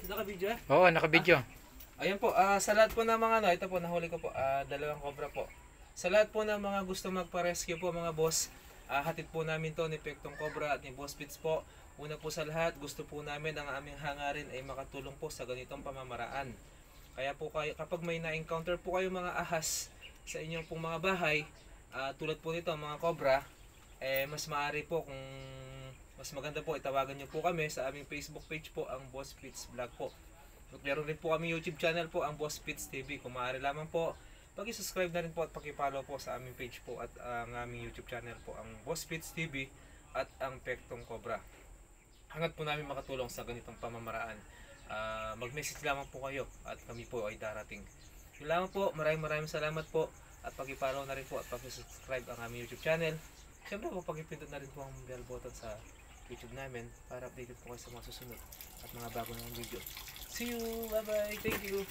Naka-video eh? Oo, naka-video. Ayan po, sa lahat po ng mga ito po, nahuli ko po, dalawang cobra po. Sa lahat po ng mga gusto magpa-rescue po mga boss, hatid po namin to ni Pektong Cobra at ni Boss Fitz po. Una po sa lahat, gusto po namin ang aming hangarin ay makatulong po sa ganitong pamamaraan. Kaya po kayo, kapag may na-encounter po kayo mga ahas sa inyong pong mga bahay, tulad po nito mga cobra, mas maaari po kung mas maganda po, itawagan nyo po kami sa aming Facebook page po, ang Boss Fitz Vlog po. At meron rin po kami YouTube channel po, ang Boss Fitz TV. Kung maaari lamang po, pag-subscribe na rin po at pag-follow po sa aming page po at ang aming YouTube channel po, ang Boss Fitz TV at ang Pektong Cobra. Hanggat po namin makatulong sa ganitong pamamaraan, mag-message lamang po kayo at kami po ay darating. Yun lamang po, maraming salamat po at pag-follow na rin po at pag-subscribe ang aming YouTube channel. Siyempre po, pag-ipindot na rin po ang bell button sa YouTube namin para updated po kayo sa mga susunod at mga bago ng video. See you! Bye bye! Thank you!